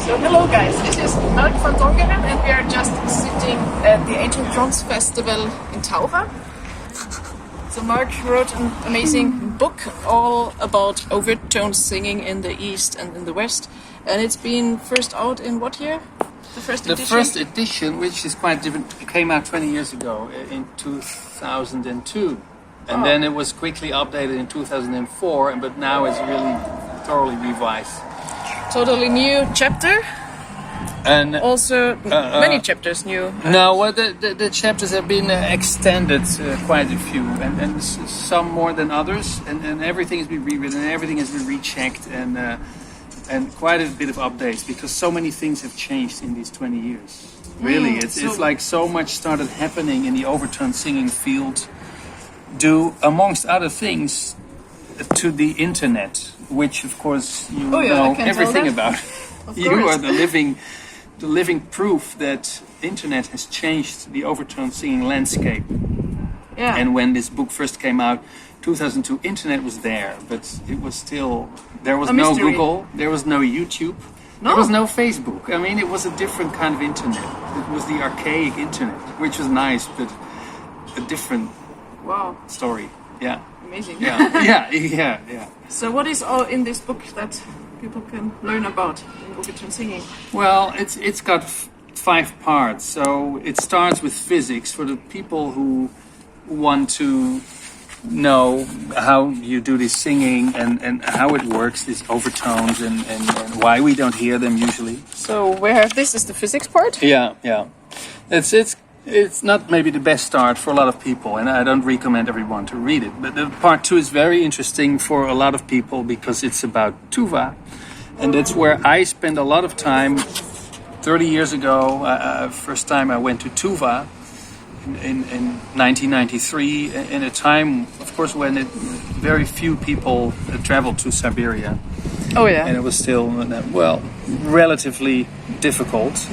So hello guys, this is Mark van Tongeren and we are just sitting at the Ancient Drums Festival in Tuvan. So Mark wrote an amazing book all about overtone singing in the East and in the West. And it's been first out in what year? The first edition, which is quite different, came out 20 years ago in 2002. And then it was quickly updated in 2004, but now it's really thoroughly revised. Totally new chapter. And also many chapters new. No, well, the chapters have been extended quite a few, and some more than others, and everything has been rewritten, and everything has been rechecked, and quite a bit of updates, because so many things have changed in these 20 years. Really, it's like so much started happening in the overtone singing field, due, amongst other things, to the internet, which of course you know everything about. You are the living proof that internet has changed the overtone singing landscape. Yeah. And when this book first came out, 2002, internet was there, but it was still, there was no Google, there was no YouTube, there was no Facebook. I mean, it was a different kind of internet. It was the archaic internet, which was nice, but a different story. Yeah. Amazing. Yeah. So what is all in this book that people can learn about in overtone singing? Well, it's got 5 parts. So it starts with physics for the people who want to know how you do this singing and how it works, these overtones, and why we don't hear them usually. So this is the physics part? Yeah. It's not maybe the best start for a lot of people, and I don't recommend everyone to read it. But the part 2 is very interesting for a lot of people because it's about Tuvan, and that's where I spent a lot of time. 30 years ago, first time I went to Tuvan in 1993, in a time, of course, when very few people traveled to Siberia. Oh yeah, and it was still relatively difficult,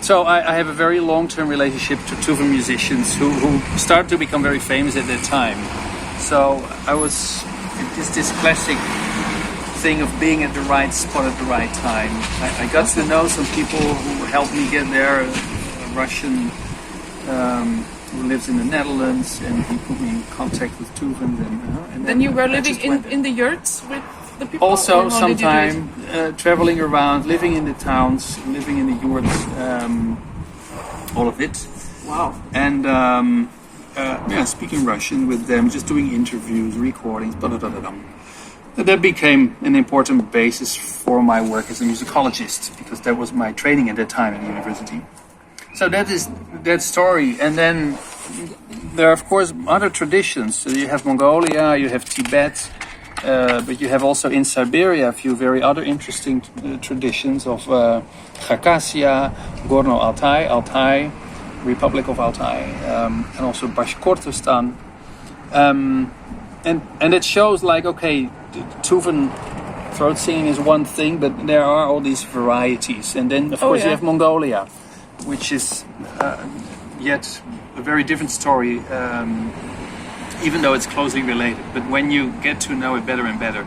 So I have a very long-term relationship to Tuvan musicians who started to become very famous at that time. So I was this classic thing of being at the right spot at the right time. I got to know some people who helped me get there. A Russian who lives in the Netherlands, and he put me in contact with Tuvan. And then you were living in the yurts with the people? Also, sometime traveling around, living in the towns, living in the yurts, all of it. Wow. And speaking Russian with them, just doing interviews, recordings, That became an important basis for my work as a musicologist, because that was my training at that time at university. So that is that story. And then there are, of course, other traditions. So you have Mongolia, you have Tibet, but you have also in Siberia a few very other interesting traditions of Khakassia, Gorno-Altai, Republic of Altai, and also Bashkortostan. And it shows like, okay, Tuvan throat singing is one thing, but there are all these varieties. And then, of course, you have Mongolia, which is yet a very different story, even though it's closely related. But when you get to know it better and better,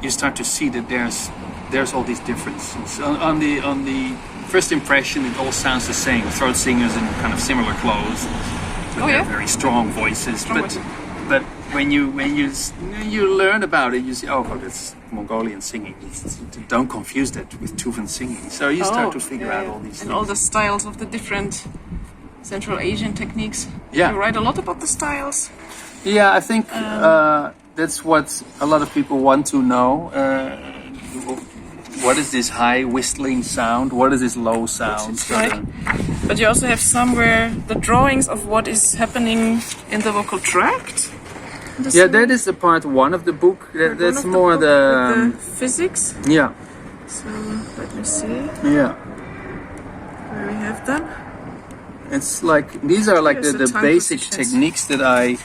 you start to see that there's all these differences. On the first impression, it all sounds the same. Throat singers in kind of similar clothes, with their very strong voices. But when you learn about it, you see, that's Mongolian singing. Don't confuse that with Tuvan singing. So you start to figure out all these things. And all the styles of the different Central Asian techniques. Yeah. You write a lot about the styles. Yeah, I think that's what a lot of people want to know. What is this high whistling sound? What is this low sound? Right. But you also have somewhere the drawings of what is happening in the vocal tract. Yeah, that is the part 1 of the book. That's more the physics. Yeah. So let me see. Yeah. Where we have them. It's like these are like the basic techniques that I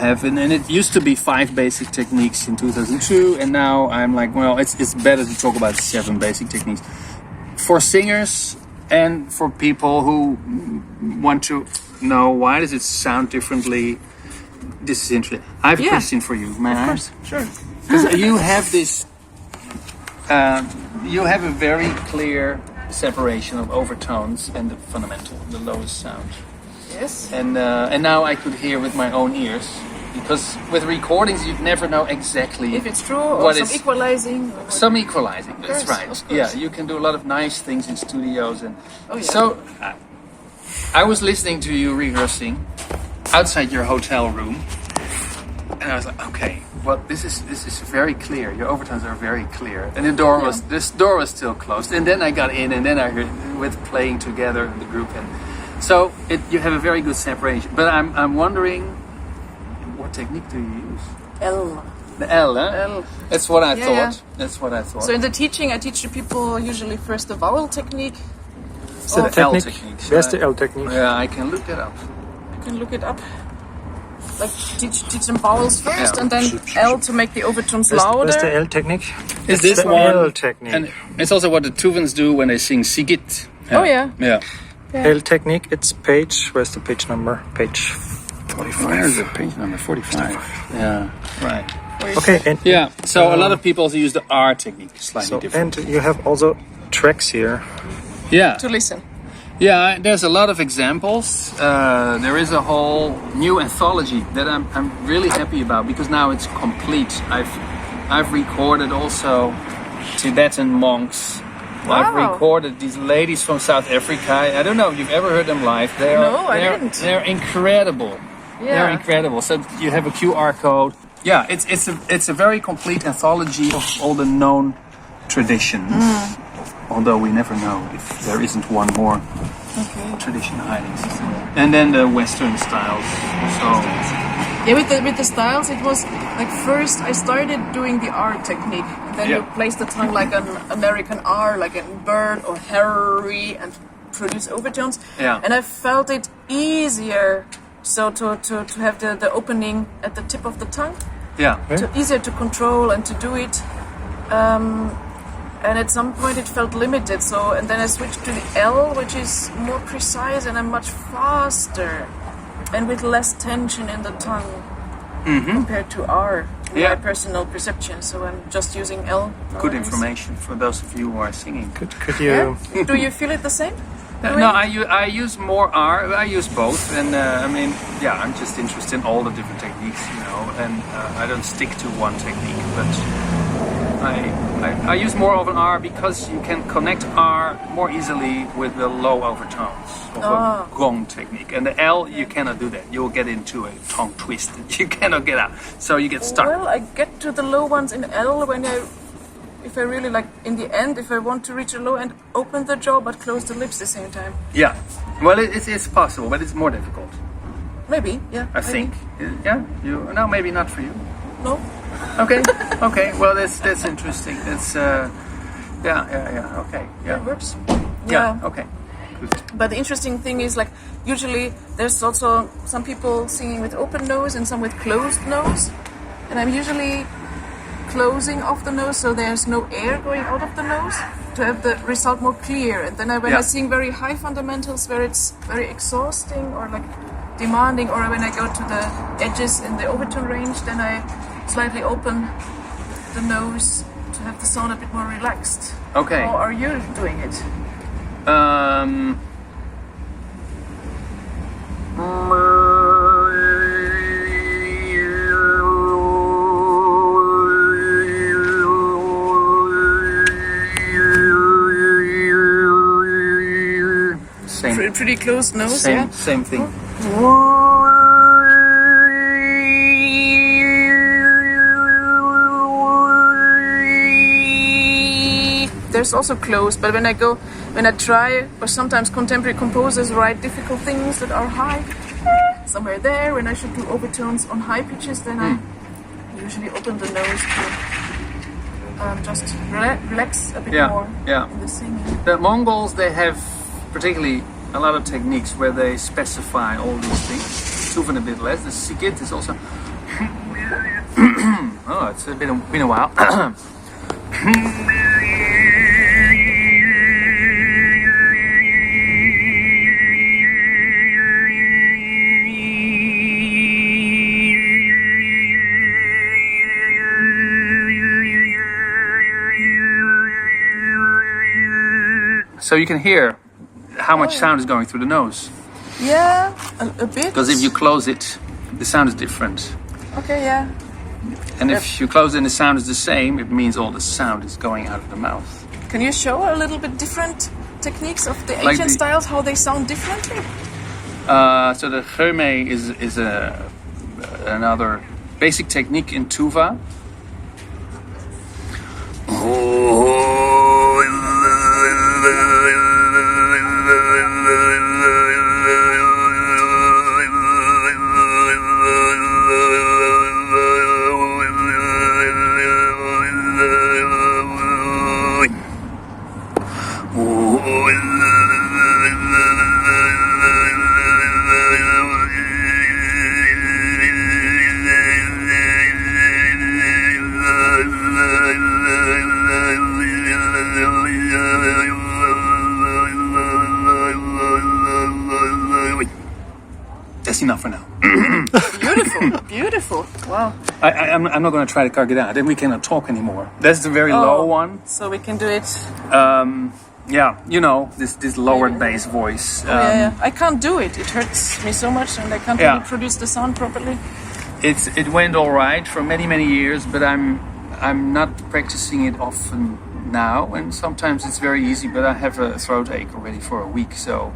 have, and it used to be 5 basic techniques in 2002, and now I'm like, well, it's better to talk about 7 basic techniques for singers and for people who want to know why does it sound differently. This is interesting. I have a question for you, man. Of course, sure. Because you have this you have a very clear separation of overtones and the fundamental, the lowest sound. Yes. And now I could hear with my own ears, because with recordings you never know exactly if it's true or what some is equalizing. some equalizing. That's course, right. of Yeah, course. you can do a lot of nice things in studios, and Oh, yeah. so I was listening to you rehearsing outside your hotel room, and I was like, okay, well, this is very clear. Your overtones are very clear, and this door was still closed. And then I got in, and then I heard with playing together the group, and so you have a very good separation. But I'm wondering, what technique do you use? L. The L, huh? L. That's what I thought. Yeah. That's what I thought. So in the teaching, I teach the people usually first the vowel technique. Is that L technique? technique. Where's the L technique? Yeah, I can look that up. You can look it up. Like teach them vowels first, Yeah. and then L to make the overtones Where's louder. the L technique? Is It's this the one? L technique. And it's also what the Tuvans do when they sing Sigit. Oh, yeah. Yeah. L technique. It's page. Where's the page number? Page 45. Where's the page number? 45. Yeah. Right. Okay. And Yeah. So a lot of people also use the R technique, slightly so, different. and you have also tracks here. Yeah. To listen. Yeah, there's a lot of examples. There is a whole new anthology that I'm really happy about, because now it's complete. I've recorded also Tibetan monks. Wow. I've recorded these ladies from South Africa. I don't know if you've ever heard them live. No, I didn't. They're incredible. Yeah. They're incredible. So you have a QR code. Yeah, it's a very complete anthology of all the known traditions. Although we never know if there isn't one more tradition hiding. And then the Western styles. So Yeah, with the styles, it was like first I started doing the R technique. Then Yeah. you place the tongue like an American R, like a bird or Harry, and produce overtones. Yeah. And I felt it easier, so to have the opening at the tip of the tongue, yeah. so easier to control and to do it. And at some point it felt limited. So and then I switched to the L, which is more precise and I'm much faster, and with less tension in the tongue compared to R. In Yeah. my personal perception. So I'm just using L. Good nowadays. information for those of you who are singing. Could you? Yeah? Do you feel it the same? No, I use more R. I use both, and I mean, yeah, I'm just interested in all the different techniques, you know, and I don't stick to one technique, but I use more of an R because you can connect R more easily with the low overtones of a gong technique, and the L you cannot do that. You'll get into a tongue twist that you cannot get out, so you get stuck. Well, I get to the low ones in L when if I really like, in the end, if I want to reach a low end, open the jaw but close the lips at the same time. Yeah, well, it's possible, but it's more difficult, Maybe, yeah. I think. Yeah, no, maybe not for you. No? Okay, okay. Well, that's interesting. That's yeah. Okay, yeah, It works. yeah. Okay. But the interesting thing is, like, usually there's also some people singing with open nose and some with closed nose. And I'm usually closing off the nose so there's no air going out of the nose to have the result more clear. And then when I sing very high fundamentals where it's very exhausting or like demanding, or when I go to the edges in the overtone range, then I slightly open the nose to have the sound a bit more relaxed. Okay. How are you doing it? Same. Pretty close nose, yeah? Same thing. There's also close, but when I try, or sometimes contemporary composers write difficult things that are high, somewhere there, when I should do overtones on high pitches, then I usually open the nose to just relax a bit more in the singing. The Mongols, they have particularly a lot of techniques where they specify all these things. Tuvan a bit less. The Sigit is also. Oh, it's been a while. So you can hear how much sound is going through the nose. Yeah, a bit. Because if you close it, the sound is different. Okay, yeah. And if you close it and the sound is the same, it means all the sound is going out of the mouth. Can you show a little bit different techniques of the Like ancient the- styles, how they sound differently? So the Hefele is another basic technique in Tuvan. That's enough for now. Beautiful, beautiful. Wow. I'm not going to try to cut it out. Then we cannot talk anymore. That's the very low one. So we can do it. Yeah, you know, this lowered bass voice. Yeah. I can't do it. It hurts me so much, and I can't Yeah. really produce the sound properly. It went all right for many years, but I'm not practicing it often now, and sometimes it's very easy. But I have a throat ache already for a week, so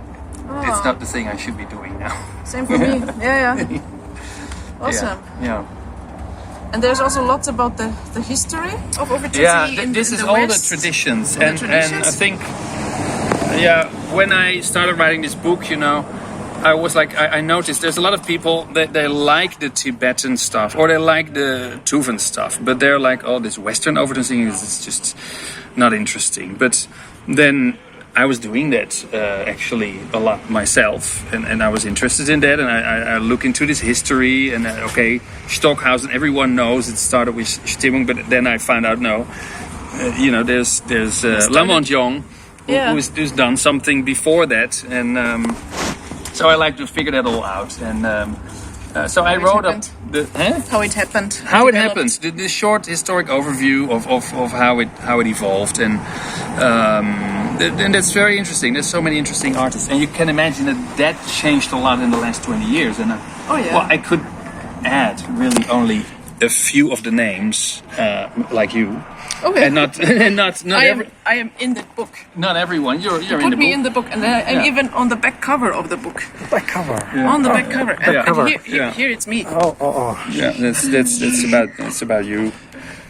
it's not the thing I should be doing now. Same for me. Yeah. Awesome. Yeah. And there's also lots about the history of OVERTONE. Yeah, this is all the traditions, and I think, when I started writing this book, you know, I was like, I noticed there's a lot of people that they like the Tibetan stuff or they like the Tuvan stuff, but they're like, oh, this Western OVERTONE singing is just not interesting. But then I was doing that actually a lot myself, and I was interested in that, and I look into this history, and Stockhausen, everyone knows it started with Stimmung, but then I found out there's Lamontiong who's done something before that, and so I like to figure that all out, and so I wrote up how it happened. How it happened. The short historic overview of how it evolved, and that's very interesting. There's so many interesting artists, and you can imagine that changed a lot in the last 20 years. And well, I could add really only a few of the names, like you. Okay. And not I am in the book. Not everyone. You're in the book. Put me in the book, and I'm even on the back cover of the book. Back cover. Yeah. On the back cover. And here it's me. Oh. Yeah, that's about you.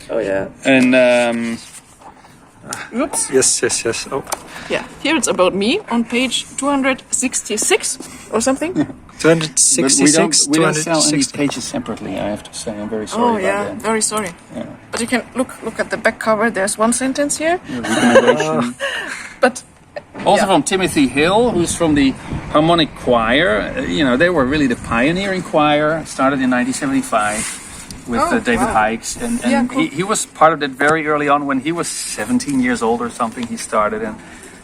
Oh yeah. And Oops. Yes. Oh. Yeah. Here it's about me on page 266 or something. 266. we don't sell any pages separately. I have to say, I'm very sorry about that. Very sorry. Yeah. But you can look at the back cover. There's one sentence here. Recommendation. But Also from Timothy Hill, who's from the Harmonic choir. They were really the pioneering choir. Started in 1975 with David Hikes, and cool. he was part of that very early on when he was 17 years old or something. He started, and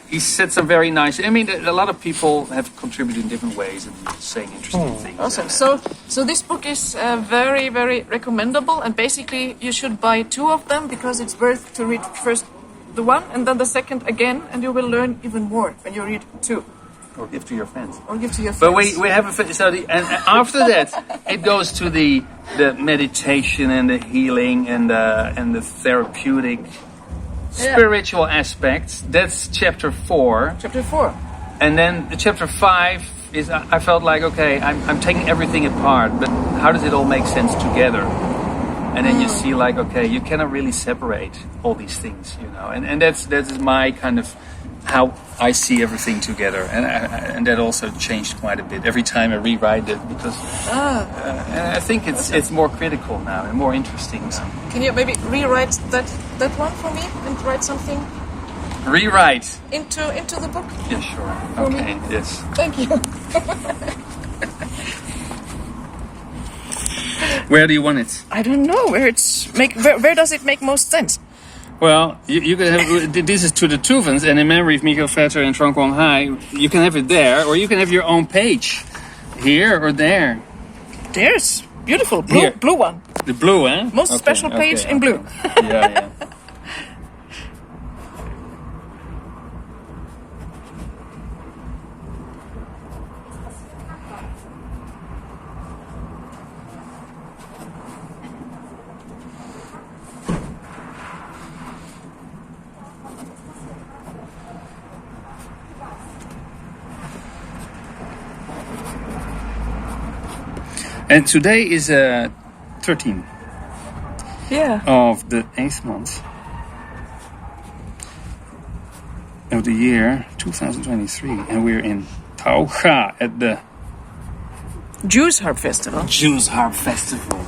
he said some very nice. I mean, a lot of people have contributed in different ways and saying interesting things. awesome. So this book is very, very recommendable, and basically you should buy 2 of them because it's worth to read first the one and then the second again, and you will learn even more when you read 2. Or give to your friends. But we have a study, and after that, it goes to the meditation and the healing and the therapeutic, spiritual aspects. That's chapter 4. Chapter 4. And then the chapter 5 is, I felt like, okay, I'm taking everything apart, but how does it all make sense together? And then you see, like, okay, you cannot really separate all these things, and that's my kind of how I see everything together, and that also changed quite a bit every time I rewrite it, because and I think it's more critical now and more interesting now. Can you maybe rewrite that one for me and write something Rewrite into the book? Yeah, sure. For me? Okay, yes. Thank you. Where do you want it? I don't know where does it make most sense? Well, you can have this is to the Tuvans, and in memory of Michael Vetter and Trang Quang Hai, you can have it there, or you can have your own page, here or there. There's beautiful Here. blue one. The blue, eh? Most special page in blue. Yeah. And today is 13 of the 8th month of the year 2023, and we're in Taucha at the Juice Harp Festival. Juice Harp Festival.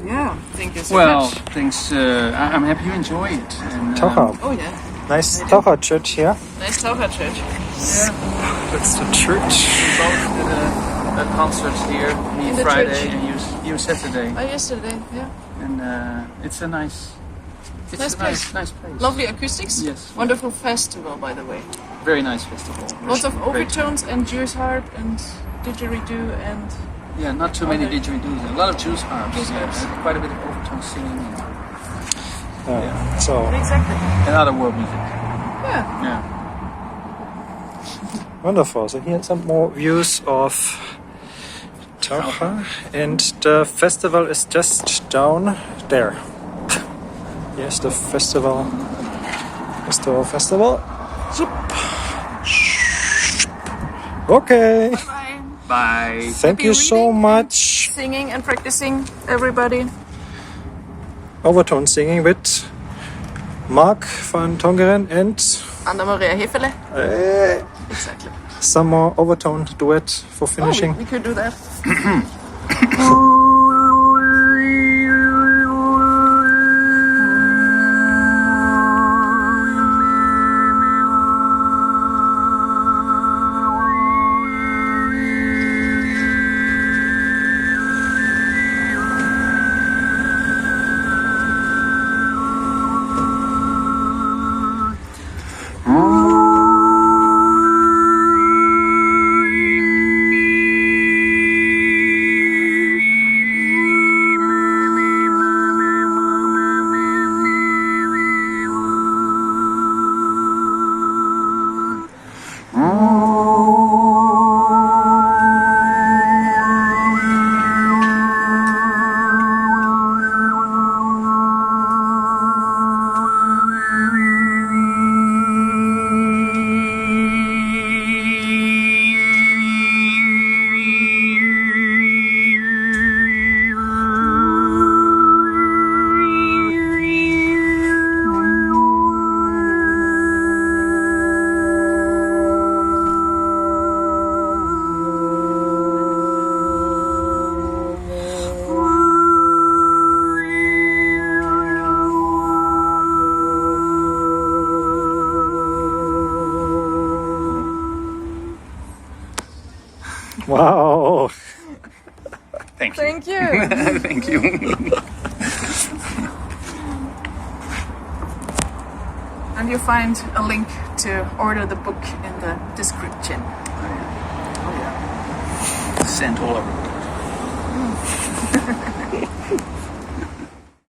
Yeah, thank you so Well, much. thanks. I'm happy you enjoy it. And, Taucha. Oh yeah, Nice Taucha church here. nice Taucha church. Yeah. That's the church. We both did a concert here, me In the Friday church. and you Saturday. Oh, yesterday, yeah. And it's a nice Nice place. nice place. Lovely acoustics. Yes. Wonderful festival, by the way. Very nice festival. Lots of Great. overtones and Juice Harp and didgeridoo and Yeah, not too many Okay. didgeridoos. A lot of juice harps. Juice harps. And quite a bit of overtone singing So exactly. and other world music. Yeah. Yeah. wonderful. So here are some more views of Taucha, and the festival is just down there. Yes, the festival. Zoop. Okay. Bye. Bye. Thank you so reading. much. Singing and practicing, everybody. Overtone singing with Mark van Tongeren and Anna Maria Hefele. Exactly. some more overtone duet for finishing. Oh, we could do that. Wow. Thank you. Thank you. Thank you. And you'll find a link to order the book in the description. Sent all over.